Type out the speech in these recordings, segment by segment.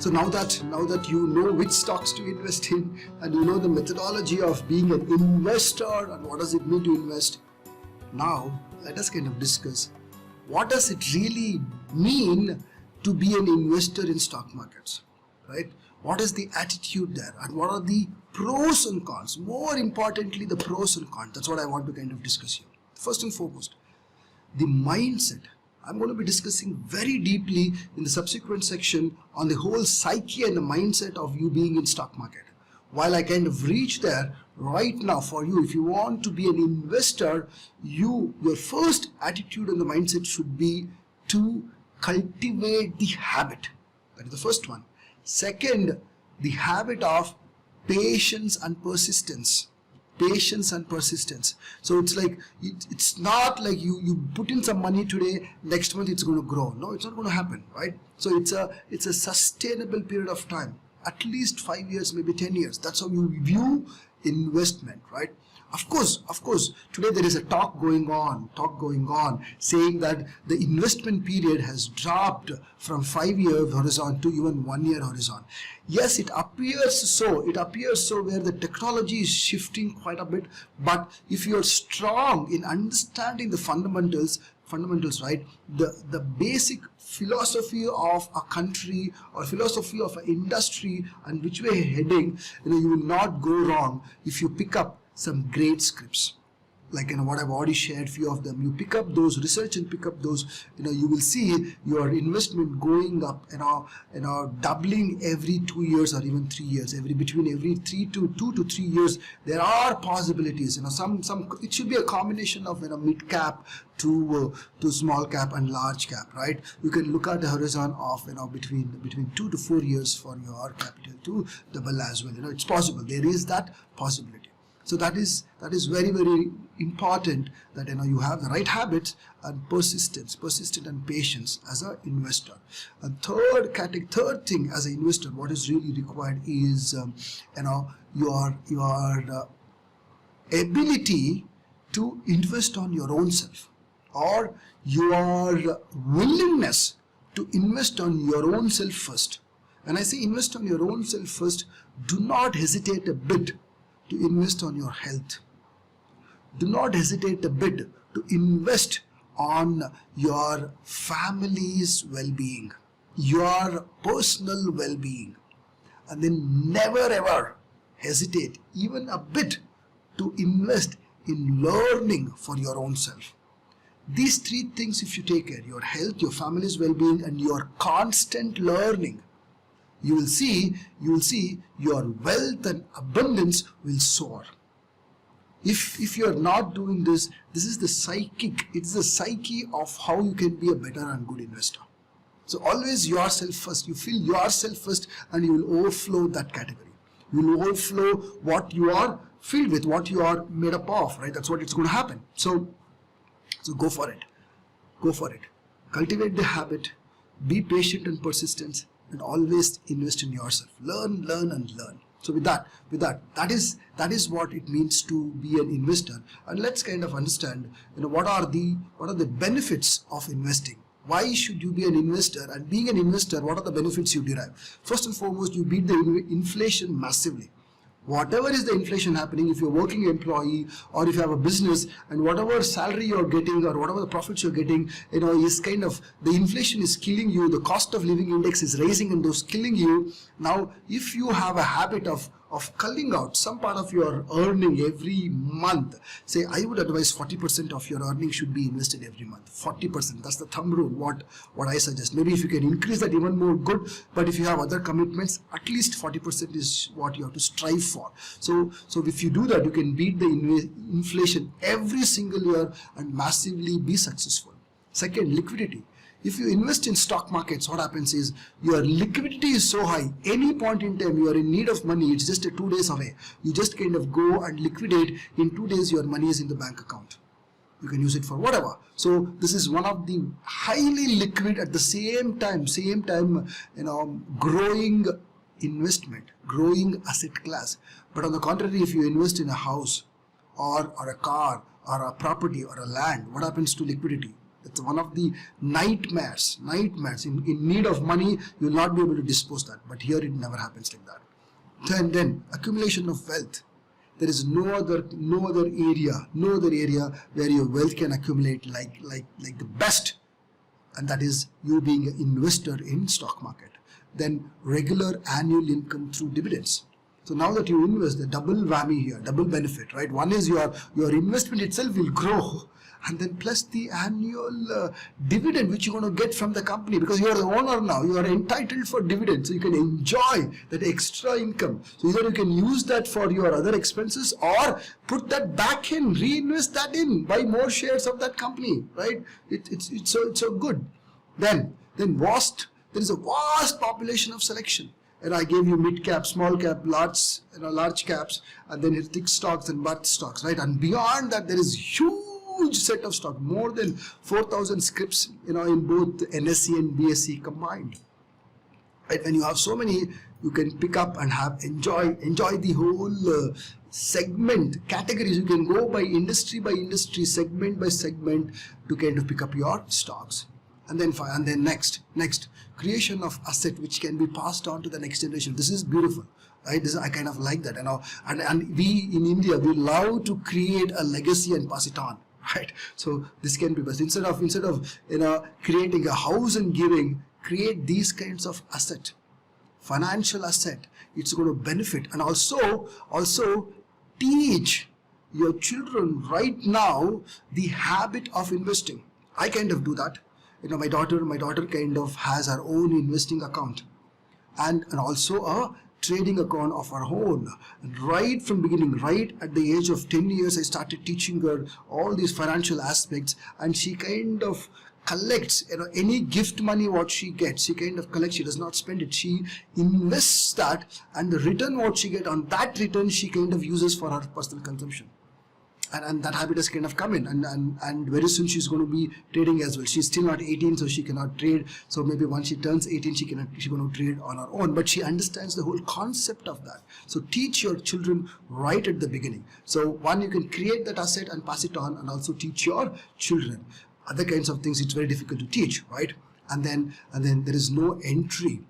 So now that you know which stocks to invest in, and you know the methodology of being an investor and what does it mean to invest, now let us kind of discuss what does it really mean to be an investor in stock markets, right? What is the attitude there, and what are the pros and cons? More importantly, the pros and cons. That's what I want to kind of discuss here. First and foremost, the mindset. I'm going to be discussing very deeply in the subsequent section on the whole psyche and the mindset of you being in stock market. While I kind of reach there right now for you, if you want to be an investor, your first attitude and the mindset should be to cultivate the habit. That is the first one. Second, the habit of patience and persistence. Patience and persistence. So it's like, it's not like you put in some money today, next month it's going to grow. No, it's not going to happen, right? So it's a sustainable period of time, at least 5 years, maybe 10 years. That's how you view investment, right? Of course, today there is a talk going on saying that the investment period has dropped from 5-year horizon to even 1-year horizon. Yes, it appears so where the technology is shifting quite a bit, but if you are strong in understanding the fundamentals, right, the basic philosophy of a country or philosophy of an industry and which way heading, you will not go wrong if you pick up some great scripts, like what I've already shared few of them. You pick up those research and pick up those, you will see your investment going up, doubling every 2 years or even 3 years, between every 2 to 3 years. There are possibilities, some it should be a combination of mid cap to small cap and large cap, right? You can look at the horizon of between 2 to 4 years for your capital to double as well. It's possible. There is that possibility. So that is very, very important that you have the right habits and persistent and patience as an investor. And third thing as an investor, what is really required is your ability to invest on your own self, or your willingness to invest on your own self first. When I say invest on your own self first, do not hesitate a bit to invest on your health. Do not hesitate a bit to invest on your family's well-being, your personal well-being, and then never ever hesitate even a bit to invest in learning for your own self. These 3 things, if you take care, your health, your family's well-being, and your constant learning, you will see your wealth and abundance will soar. If you are not doing this, this is the psyche of how you can be a better and good investor. So always yourself first. You fill yourself first, and you will overflow that category. You will overflow what you are filled with, what you are made up of, right? That's what it's going to happen. So go for it. Cultivate the habit. Be patient and persistent. And always invest in yourself. Learn and learn. So with that is what it means to be an investor. And let's kind of understand, what are the benefits of investing. Why should you be an investor? And being an investor, what are the benefits you derive? First and foremost, you beat the inflation massively. Whatever is the inflation happening, if you're a working employee or if you have a business, and whatever salary you're getting or whatever the profits you're getting, is kind of, the inflation is killing you, the cost of living index is rising and those killing you. Now, if you have a habit of culling out some part of your earning every month, say, I would advise 40% of your earning should be invested every month. 40%, that's the thumb rule, what I suggest. Maybe if you can increase that even more, good, but if you have other commitments, at least 40% is what you have to strive for. So if you do that, you can beat the inflation every single year and massively be successful. Second, liquidity. If you invest in stock markets, what happens is your liquidity is so high. Any point in time you are in need of money, it's just 2 days away. You just kind of go and liquidate. In 2 days your money is in the bank account. You can use it for whatever. So this is one of the highly liquid, at the same time, growing investment, growing asset class. But on the contrary, if you invest in a house or a car or a property or a land, what happens to liquidity? That's one of the nightmares. In need of money, you will not be able to dispose that. But here it never happens like that. Then accumulation of wealth. There is no other area where your wealth can accumulate like the best, and that is you being an investor in stock market. Then regular annual income through dividends. So now that you invest, the double whammy here, double benefit, right? One is your investment itself will grow, and then plus the annual dividend which you're going to get from the company, because you are the owner now, you are entitled for dividends, so you can enjoy that extra income. So either you can use that for your other expenses or put that back in, reinvest that in, buy more shares of that company, right? It's so good. Then there is a vast population of selection. And I gave you mid cap, small cap, large caps, and then thick stocks and birth stocks, right? And beyond that, there is huge set of stock, more than 4,000 scripts, in both NSE and BSE combined. Right? When you have so many, you can pick up and enjoy the whole segment categories. You can go by industry, segment by segment to kind of pick up your stocks. And then next creation of asset which can be passed on to the next generation. This is beautiful, right? I kind of like that, and we in India, we love to create a legacy and pass it on, right? So this can be best. Instead of creating a house and giving, create these kinds of asset, financial asset. It's going to benefit, and also teach your children right now the habit of investing. I kind of do that. My daughter kind of has her own investing account and also a trading account of her own. And right from beginning, right at the age of 10 years, I started teaching her all these financial aspects, and she kind of collects, any gift money what she gets, she kind of collects. She does not spend it. She invests that, and the return what she gets on that return, she kind of uses for her personal consumption. And that habit has kind of come in, and very soon she's going to be trading as well. She's still not 18, so she cannot trade. So maybe once she turns 18, she's going to trade on her own. But she understands the whole concept of that. So teach your children right at the beginning. So one, you can create that asset and pass it on, and also teach your children. Other kinds of things, it's very difficult to teach, right? And then there is no entry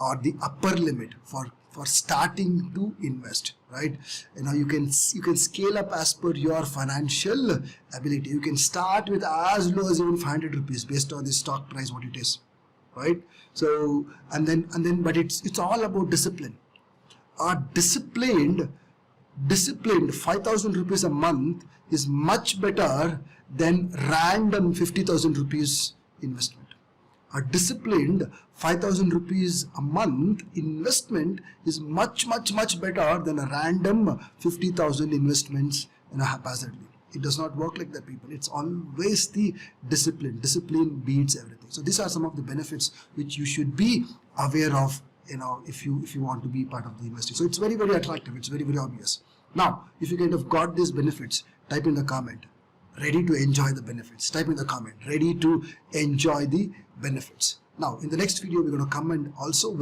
or the upper limit for starting to invest, right? You can scale up as per your financial ability. You can start with as low as even 500 rupees based on the stock price what it is, right? So and then but it's all about discipline. Disciplined 5,000 rupees a month is much better than random 50,000 rupees investment. A disciplined 5,000 rupees a month investment is much better than a random 50,000 investments haphazardly. It does not work like that, people. It's always the discipline. Discipline beats everything. So these are some of the benefits which you should be aware of, if you want to be part of the investing. So it's very attractive. It's very obvious. Now, if you kind of got these benefits, type in the comment, ready to enjoy the benefits. Type in the comment, ready to enjoy the benefits. Now, in the next video, we're going to come and also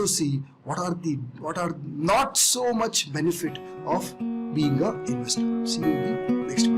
see what are not so much benefit of being an investor. See you in the next video.